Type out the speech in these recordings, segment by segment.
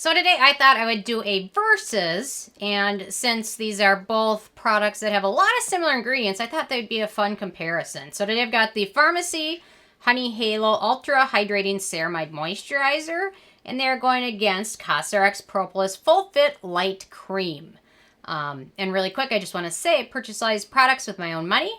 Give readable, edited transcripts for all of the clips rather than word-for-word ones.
So today I thought I would do a versus, and since these are both products that have a lot of similar ingredients, I thought they'd be a fun comparison. So today I've got the Farmacy Honey Halo Ultra Hydrating Ceramide Moisturizer, and they're going against Cosrx Propolis Full Fit Light Cream. And really quick, I just want to say I purchase all these products with my own money.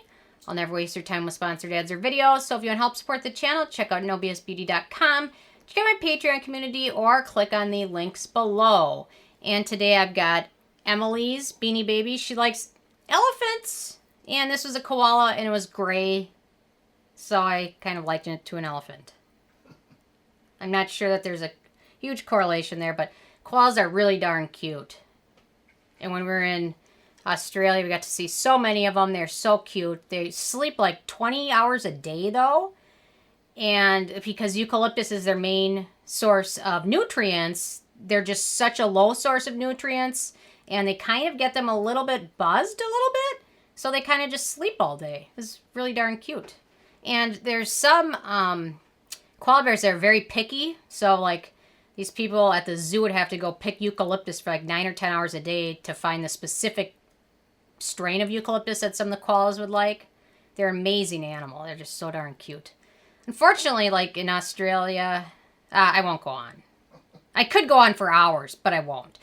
I'll never waste your time with sponsored ads or videos, so if you want to help support the channel, check out nobsbeauty.com. Check out my Patreon community or click on the links below. And today I've got Emily's Beanie Baby. She likes elephants. And this was a koala and it was gray. So I kind of likened it to an elephant. I'm not sure that there's a huge correlation there, but koalas are really darn cute. And when we were in Australia, we got to see so many of them. They're so cute. They sleep like 20 hours a day though. And because eucalyptus is their main source of nutrients, they're just such a low source of nutrients. And they kind of get them a little bit buzzed a little bit. So they kind of just sleep all day. It's really darn cute. And there's some koala bears that are very picky. So like these people at the zoo would have to go pick eucalyptus for like 9 or 10 hours a day to find the specific strain of eucalyptus that some of the koalas would like. They're an amazing animal. They're just so darn cute. Unfortunately, like in Australia, I won't go on. I could go on for hours, but I won't.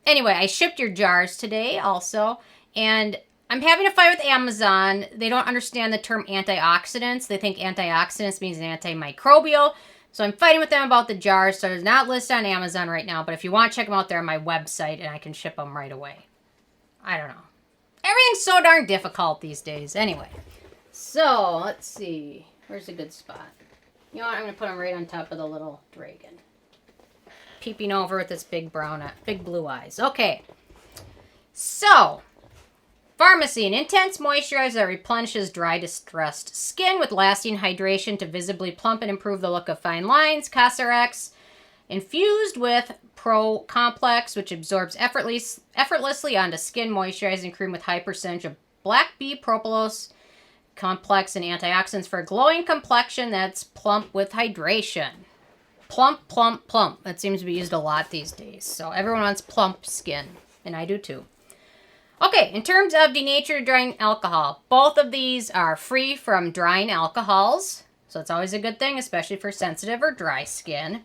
Anyway, I shipped your jars today also, and I'm having a fight with Amazon. They don't understand the term antioxidants. They think antioxidants means antimicrobial. So I'm fighting with them about the jars. So it's not listed on Amazon right now, but if you want to check them out, they're on my website, and I can ship them right away. I don't know. Everything's so darn difficult these days. Anyway, so let's see. Where's a good spot? You know what? I'm going to put him right on top of the little dragon. Peeping over with this big blue eyes. Okay. So, Farmacy, an intense moisturizer that replenishes dry, distressed skin with lasting hydration to visibly plump and improve the look of fine lines. Cosrx, infused with Pro Complex, which absorbs effortlessly onto skin, moisturizing cream with high percentage of black bee propolis complex and antioxidants for a glowing complexion that's plump with hydration. Plump, plump, plump. That seems to be used a lot these days. So everyone wants plump skin, and I do too. Okay, in terms of denatured drying alcohol, both of these are free from drying alcohols. So it's always a good thing, especially for sensitive or dry skin.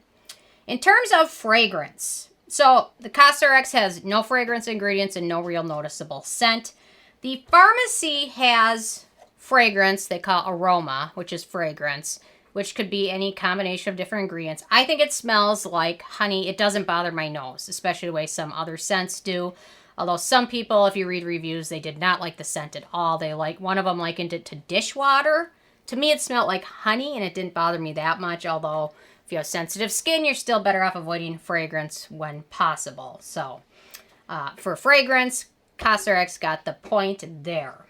In terms of fragrance, so the Cosrx has no fragrance ingredients and no real noticeable scent. The Farmacy has fragrance they call aroma, which is fragrance, which could be any combination of different ingredients. I think it smells like honey. It doesn't bother my nose, especially the way some other scents do. Although some people, if you read reviews, they did not like the scent at all. One of them likened it to dishwater. To me, it smelled like honey, and it didn't bother me that much. Although, if you have sensitive skin, you're still better off avoiding fragrance when possible. So, for fragrance, Cosrx got the point there.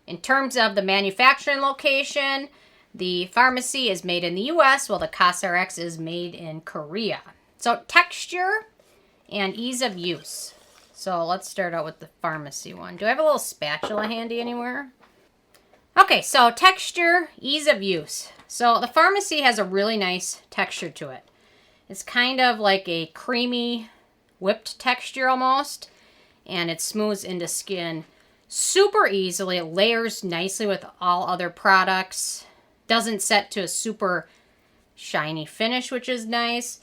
In terms of the manufacturing location, the Farmacy is made in the US, while the Cosrx is made in Korea. So texture and ease of use. So let's start out with the Farmacy one. Do I have a little spatula handy anywhere? Okay, so texture, ease of use. So the Farmacy has a really nice texture to it. It's kind of like a creamy, whipped texture almost, and it smooths into skin super easily. It layers nicely with all other products. Doesn't set to a super shiny finish, which is nice.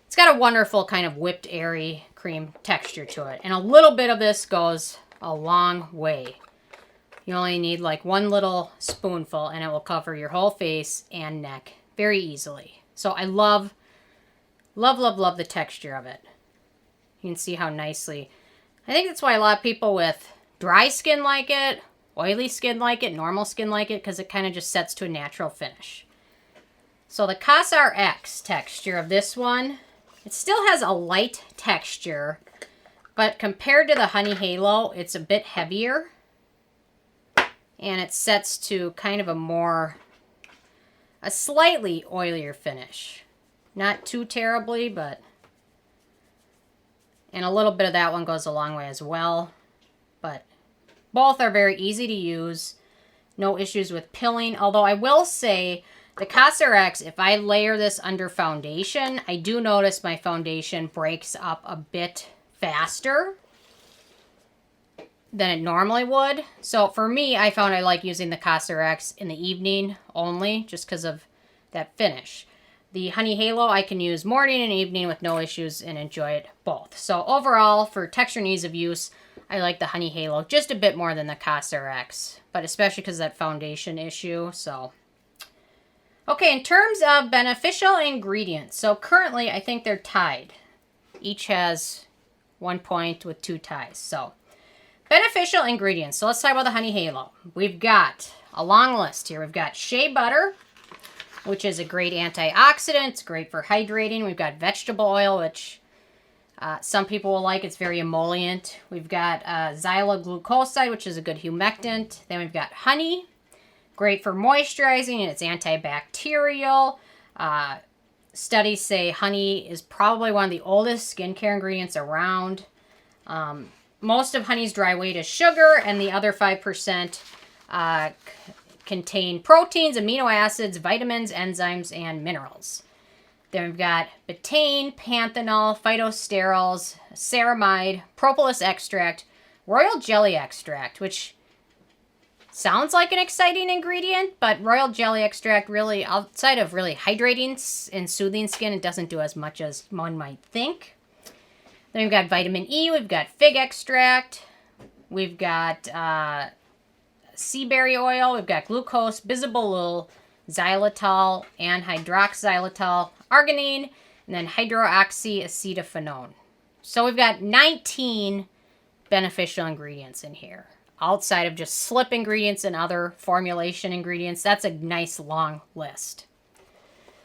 It's got a wonderful kind of whipped, airy cream texture to it. And a little bit of this goes a long way. You only need like one little spoonful and it will cover your whole face and neck very easily. So I love, love, love, love the texture of it. You can see how nicely. I think that's why a lot of people with dry skin like it, oily skin like it, normal skin like it, because it kind of just sets to a natural finish. So the Cosrx texture of this one, it still has a light texture, but compared to the Honey Halo, it's a bit heavier. And it sets to kind of a slightly oilier finish. Not too terribly, but... And a little bit of that one goes a long way as well. But both are very easy to use. No issues with pilling. Although I will say The Cosrx, if I layer this under foundation, I do notice my foundation breaks up a bit faster than it normally would. So for me, I found I like using the Cosrx in the evening only, just because of that finish. The Honey Halo I can use morning and evening with no issues and enjoy it both. So overall, for texture and ease of use, I like the Honey Halo just a bit more than the Cosrx, but especially because of that foundation issue. So, okay, in terms of beneficial ingredients, so currently I think they're tied. Each has 1 point with 2 ties. So, beneficial ingredients. So let's talk about the Honey Halo. We've got a long list here. We've got shea butter, which is a great antioxidant. It's great for hydrating. We've got vegetable oil, which some people will like. It's very emollient. We've got Xylitylglucoside, which is a good humectant. Then we've got honey, great for moisturizing, and it's antibacterial. Studies say honey is probably one of the oldest skincare ingredients around. Most of honey's dry weight is sugar, and the other 5% contain proteins, amino acids, vitamins, enzymes, and minerals. Then we've got betaine, panthenol, phytosterols, ceramide, propolis extract, royal jelly extract, which sounds like an exciting ingredient, but royal jelly extract really, outside of really hydrating and soothing skin, it doesn't do as much as one might think. Then we've got vitamin E, we've got fig extract, we've got sea berry oil, we've got glucose, bisabolol, xylitol, anhydroxylitol, arginine, and then hydroxyacetophenone. So we've got 19 beneficial ingredients in here. Outside of just slip ingredients and other formulation ingredients, that's a nice long list.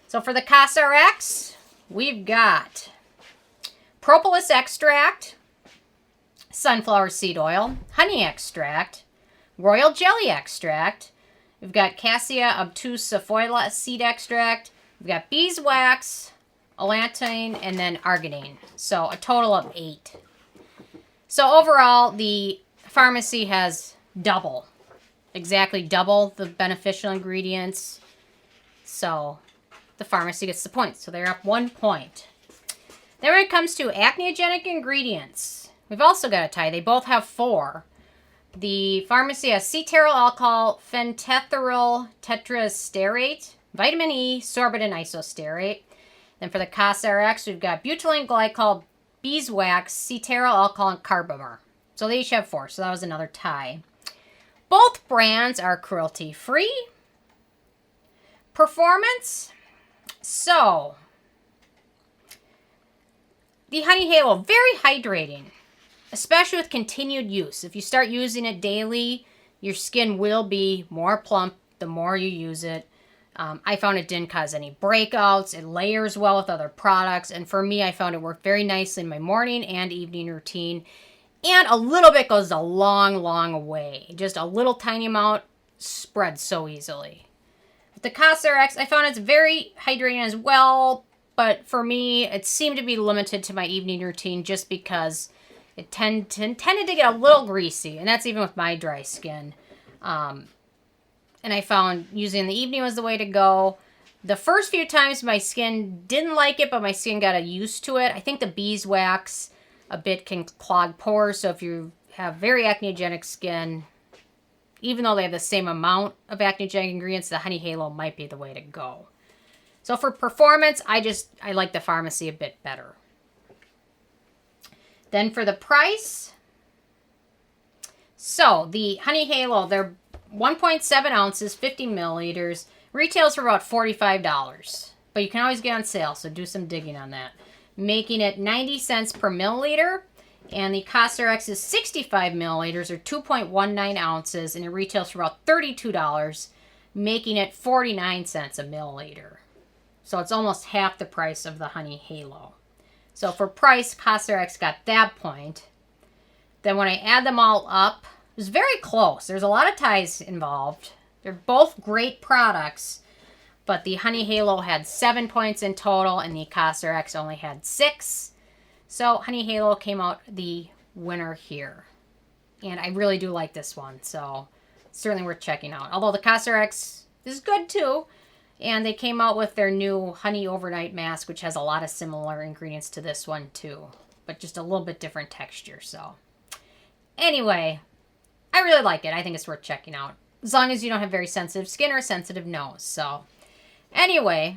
So for the Cosrx, we've got propolis extract, sunflower seed oil, honey extract, royal jelly extract. We've got Cassia obtusifolia seed extract. We've got beeswax, allantoin, and then arginine. So a total of 8. So overall, the Farmacy has exactly double the beneficial ingredients. So the Farmacy gets the point. So they're up 1 point. Then when it comes to acneogenic ingredients, we've also got a tie. They both have 4. The Farmacy has Cetearyl alcohol, Phentetheryl tetraisostearate, vitamin E, sorbate, and isostearate. Then for the Cosrx, we've got butylene glycol, beeswax, Cetearyl alcohol, and carbomer. So they each have 4, so that was another tie. Both brands are cruelty-free. Performance. So, the Honey Halo, very hydrating, especially with continued use. If you start using it daily, your skin will be more plump the more you use it. I found it didn't cause any breakouts. It layers well with other products. And for me, I found it worked very nicely in my morning and evening routine. And a little bit goes a long, long way. Just a little tiny amount spreads so easily. With the Cosrx, I found it's very hydrating as well. But for me, it seemed to be limited to my evening routine just because it tended to get a little greasy. And that's even with my dry skin. And I found using in the evening was the way to go. The first few times my skin didn't like it, but my skin got used to it. I think the beeswax a bit can clog pores. So if you have very acneogenic skin, even though they have the same amount of acneogenic ingredients, the Honey Halo might be the way to go. So for performance, I like the Farmacy a bit better. Then for the price, so the Honey Halo, they're 1.7 ounces, 50 milliliters, retails for about $45. But you can always get on sale, so do some digging on that. Making it 90 cents per milliliter. And the Cosrx is 65 milliliters, or 2.19 ounces, and it retails for about $32, making it 49 cents a milliliter. So it's almost half the price of the Honey Halo. So for price, Cosrx got that point. Then when I add them all up, it was very close. There's a lot of ties involved. They're both great products, but the Honey Halo had 7 points in total, and the Cosrx only had 6. So Honey Halo came out the winner here. And I really do like this one, so it's certainly worth checking out. Although the Cosrx is good too. And they came out with their new honey overnight mask, which has a lot of similar ingredients to this one too, but just a little bit different texture. So anyway, I really like it. I think it's worth checking out, as long as you don't have very sensitive skin or a sensitive nose. So anyway,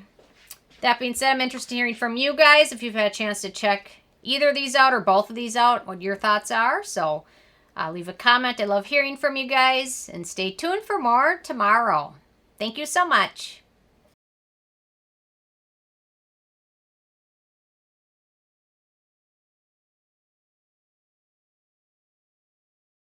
that being said, I'm interested in hearing from you guys if you've had a chance to check either of these out or both of these out, what your thoughts are. So leave a comment. I love hearing from you guys, and stay tuned for more tomorrow. Thank you so much.